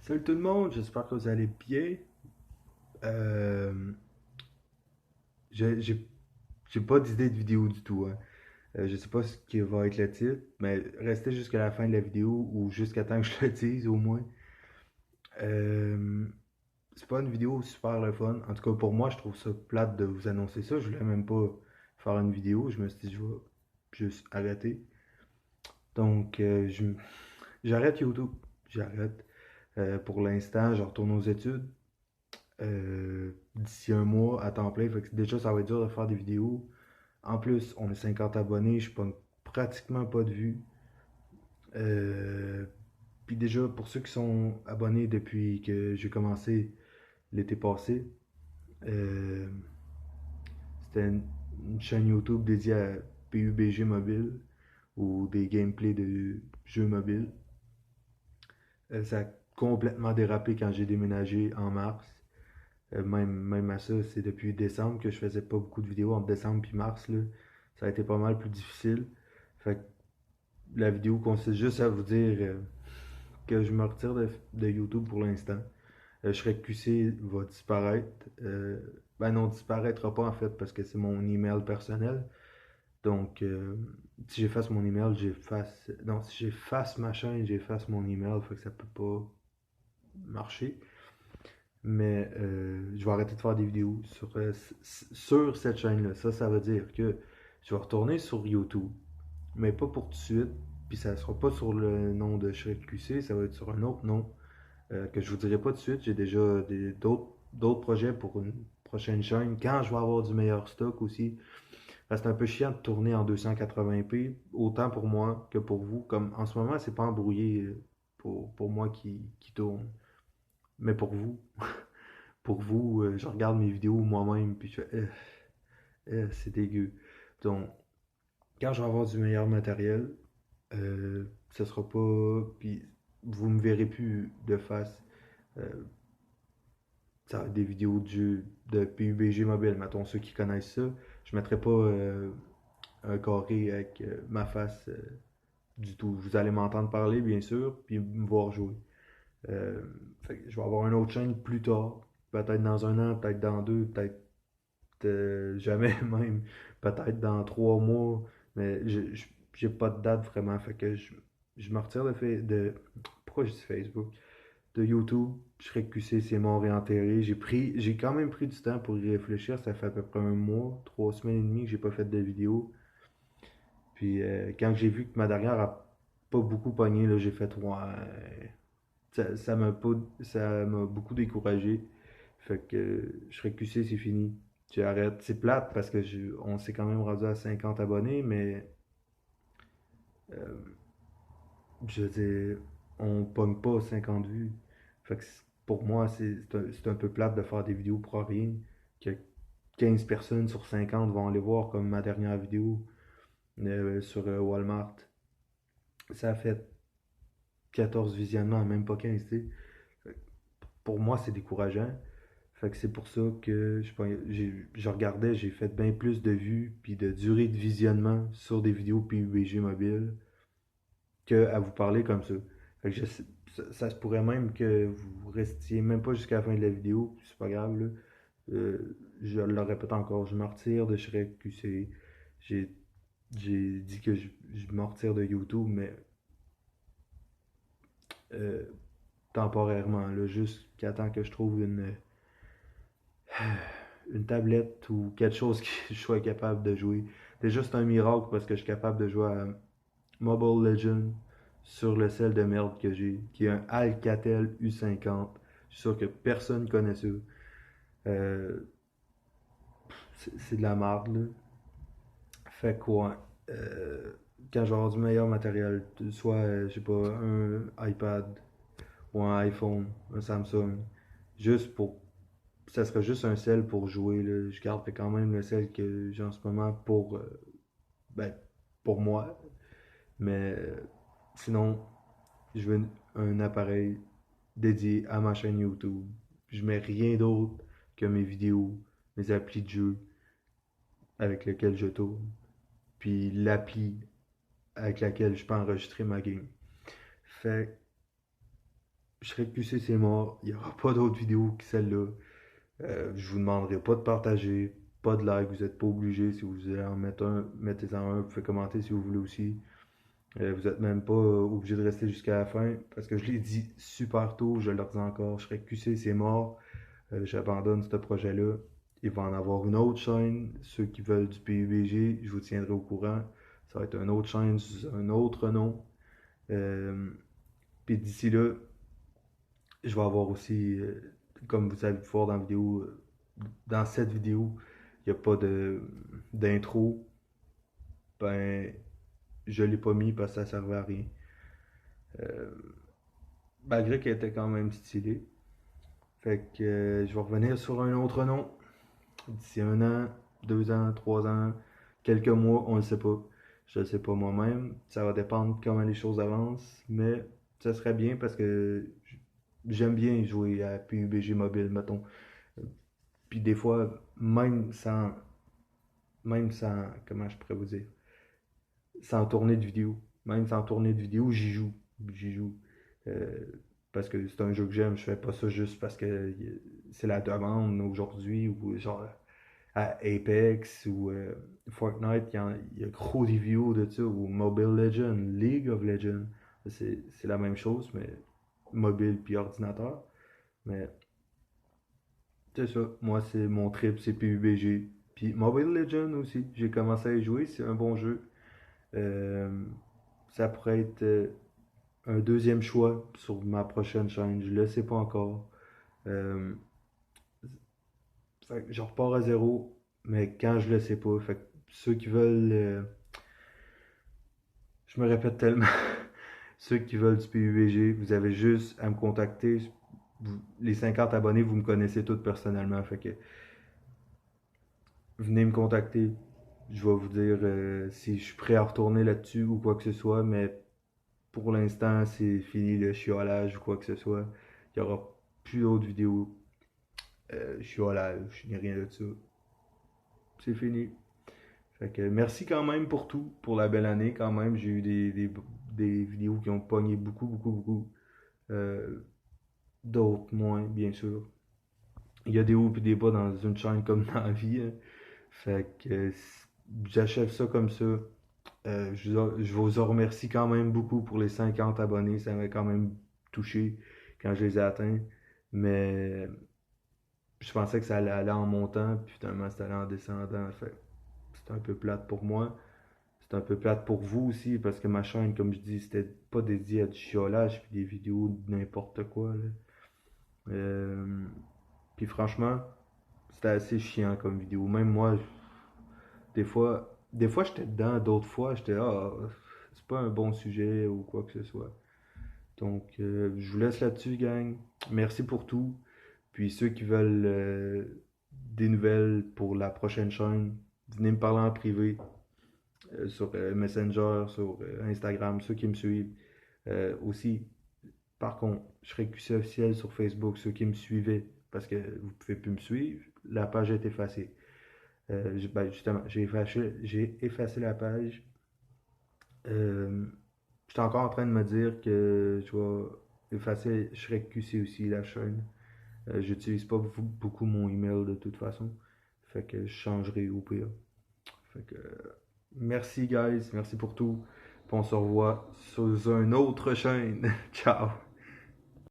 Salut tout le monde, j'espère que vous allez bien. Euh, j'ai j'ai- j'ai pas d'idée de vidéo du tout, hein. Je sais pas ce qui va être le titre, mais restez jusqu'à la fin de la vidéo ou jusqu'à temps que je le dise au moins. Euh, c'est pas une vidéo super le fun. En tout cas, pour moi, je trouve ça plate de vous annoncer ça. Je voulais même pas faire une vidéo. Je me suis dit, je vais juste arrêter. Donc, j'arrête YouTube. J'arrête. Pour l'instant, je retourne aux études. D'ici un mois à temps plein. Fait que déjà, ça va être dur de faire des vidéos. En plus, on est 50 abonnés, je pogne pratiquement pas de vues. Euh, Puis déjà, pour ceux qui sont abonnés depuis que j'ai commencé l'été passé, euh, c'était une chaîne YouTube dédiée à PUBG Mobile ou des gameplays de jeux mobiles. Ça a complètement dérapé quand j'ai déménagé en mars. Même à ça, c'est depuis décembre que je faisais pas beaucoup de vidéos. Entre décembre et mars, là, ça a été pas mal plus difficile. Fait que la vidéo consiste juste à vous dire que je me retire de YouTube pour l'instant. Shrek QC va disparaître. Ben non, disparaîtra pas en fait parce que c'est mon email personnel. Donc, si j'efface mon email, j'efface. Non, si j'efface ma chaîne, j'efface mon email. Fait que ça peut pas marcher. Mais je vais arrêter de faire des vidéos sur cette chaîne-là. Ça veut dire que je vais retourner sur YouTube, mais pas pour tout de suite. Puis ça sera pas sur le nom de Shrek QC, ça va être sur un autre nom que je vous dirai pas tout de suite. J'ai déjà d'autres projets pour une prochaine chaîne. Quand je vais avoir du meilleur stock aussi. Parce que c'est un peu chiant de tourner en 280p, autant pour moi que pour vous. Comme en ce moment, c'est pas embrouillé pour moi qui tourne. Mais pour vous, je regarde mes vidéos moi-même, puis je fais, c'est dégueu. Donc, quand je vais avoir du meilleur matériel, ce sera pas, puis vous me verrez plus de face. Euh, Ça va être des vidéos de PUBG mobile, mettons ceux qui connaissent ça. Je mettrai pas un carré avec ma face du tout. Vous allez m'entendre parler, bien sûr, puis me voir jouer. Euh, je vais avoir une autre chaîne plus tard, peut-être dans un an, peut-être dans deux, peut-être jamais même, peut-être dans 3 mois, mais j'ai pas de date vraiment, fait que je me retire pourquoi je dis Facebook? De YouTube, je serais QC, c'est mort et enterré. J'ai quand même pris du temps pour y réfléchir, ça fait à peu près un mois, 3 semaines et demie que j'ai pas fait de vidéo. Puis quand j'ai vu que ma dernière a pas beaucoup pogné, là, j'ai fait ouais. Ça m'a beaucoup découragé. Fait que je serais QC, c'est fini. J'arrête. C'est plate parce que on s'est quand même rendu à 50 abonnés, mais euh, je veux dire, on pogne pas 50 vues. Fait que pour moi, c'est un peu plate de faire des vidéos pour rien. Que 15 personnes sur 50 vont aller voir comme ma dernière vidéo sur Walmart. Ça a fait 14 visionnements, même pas 15, tu sais. Pour moi, c'est décourageant. Fait que c'est pour ça que je regardais, j'ai fait bien plus de vues puis de durée de visionnement sur des vidéos PUBG mobile que à vous parler comme ça. Fait que ça se pourrait même que vous restiez même pas jusqu'à la fin de la vidéo, c'est pas grave là. Je le répète encore, je me retire de Shrek QC. J'ai j'ai dit que je me retire de YouTube, mais euh, temporairement, là, juste qu'à temps que je trouve une tablette ou quelque chose que je sois capable de jouer. Déjà, c'est un miracle parce que je suis capable de jouer à Mobile Legends sur le sel de merde que j'ai, qui est un Alcatel U50. Je suis sûr que personne connaît ça. Euh, c'est de la merde, là. Fait quoi? Quand je vais avoir du meilleur matériel, soit, je sais pas, un iPad ou un iPhone, un Samsung, juste pour ça serait juste un sel pour jouer. Là. Je garderais quand même le sel que j'ai en ce moment ben, pour moi. Mais sinon, je veux un appareil dédié à ma chaîne YouTube. Je mets rien d'autre que mes vidéos, mes applis de jeu avec lesquels je tourne, puis l'appli avec laquelle je peux enregistrer ma game. Fait Shrek QC, c'est mort. Il n'y aura pas d'autres vidéos que celle-là. Je vous demanderai pas de partager, pas de like. Vous n'êtes pas obligé. Si vous voulez en mettre un, mettez-en un. Vous pouvez commenter si vous voulez aussi. Vous n'êtes même pas obligé de rester jusqu'à la fin. Parce que je l'ai dit super tôt, je le redis encore. Shrek QC, c'est mort. J'abandonne ce projet-là. Il va en avoir une autre chaîne. Ceux qui veulent du PUBG, je vous tiendrai au courant. Ça va être une autre chaîne sous un autre nom. Euh, Puis d'ici là, je vais avoir aussi, comme vous avez pu voir dans la vidéo, dans cette vidéo, il n'y a pas d'intro. Ben, je l'ai pas mis parce que ça servait à rien. Euh, Malgré qu'elle était quand même stylée. Fait que je vais revenir sur un autre nom. D'ici 1 an, 2 ans, 3 ans, quelques mois, on ne le sait pas. Je ne le sais pas moi-même. Ça va dépendre de comment les choses avancent. Mais ça serait bien parce que j'aime bien jouer à PUBG mobile, mettons. Puis des fois, même sans, comment je pourrais vous dire, sans tourner de vidéo. Même sans tourner de vidéo, j'y joue. J'y joue. Euh, Parce que c'est un jeu que j'aime. Je fais pas ça juste parce que c'est la demande aujourd'hui ou genre à Apex ou Fortnite, il y a gros des vidéos de ça, ou Mobile Legends, League of Legends. C'est la même chose, mais mobile puis ordinateur. Mais c'est ça, moi c'est mon trip, c'est PUBG. Puis Mobile Legends aussi, j'ai commencé à y jouer, c'est un bon jeu. Euh, Ça pourrait être un deuxième choix sur ma prochaine chaîne, je le sais pas encore. Euh, Fait que je repars à zéro, mais quand je le sais pas. Fait que ceux qui veulent. Je me répète tellement. Ceux qui veulent du PUBG, vous avez juste à me contacter. Les 50 abonnés, vous me connaissez tous personnellement. Fait que venez me contacter. Je vais vous dire si je suis prêt à retourner là-dessus ou quoi que ce soit. Mais pour l'instant, c'est fini le chiolage ou quoi que ce soit. Il n'y aura plus d'autres vidéos. Chiolage, ni rien de ça. C'est fini. Fait que merci quand même pour tout, pour la belle année quand même. J'ai eu des vidéos qui ont pogné beaucoup, beaucoup, beaucoup. Euh, D'autres moins, bien sûr. Il y a des hauts et des bas dans une chaîne comme dans la vie, hein. Fait que j'achève ça comme ça. Je vous en remercie quand même beaucoup pour les 50 abonnés. Ça m'a quand même touché quand je les ai atteints. Mais je pensais que ça allait aller en montant, puis finalement, c'est allé en descendant. Fait c'est un peu plate pour moi. C'est un peu plate pour vous aussi, parce que ma chaîne, comme je dis, c'était pas dédié à du chiolage puis des vidéos de n'importe quoi, là. Euh, Puis franchement, c'était assez chiant comme vidéo. Même moi, des fois j'étais dedans, d'autres fois j'étais c'est pas un bon sujet ou quoi que ce soit. Donc je vous laisse là-dessus, gang. Merci pour tout. Puis ceux qui veulent des nouvelles pour la prochaine chaîne, venez me parler en privé sur Messenger, sur Instagram, ceux qui me suivent. Aussi, par contre, je serai QC officiel sur Facebook, ceux qui me suivaient, parce que vous pouvez plus me suivre, la page est effacée. Ben, justement, j'ai effacé la page. Euh, J'étais encore en train de me dire que je vais effacer Shrek QC aussi, la chaîne. J'utilise pas beaucoup mon email de toute façon. Fait que je changerai au pire. Fait que merci guys, merci pour tout. Puis on se revoit sur une autre chaîne. Ciao!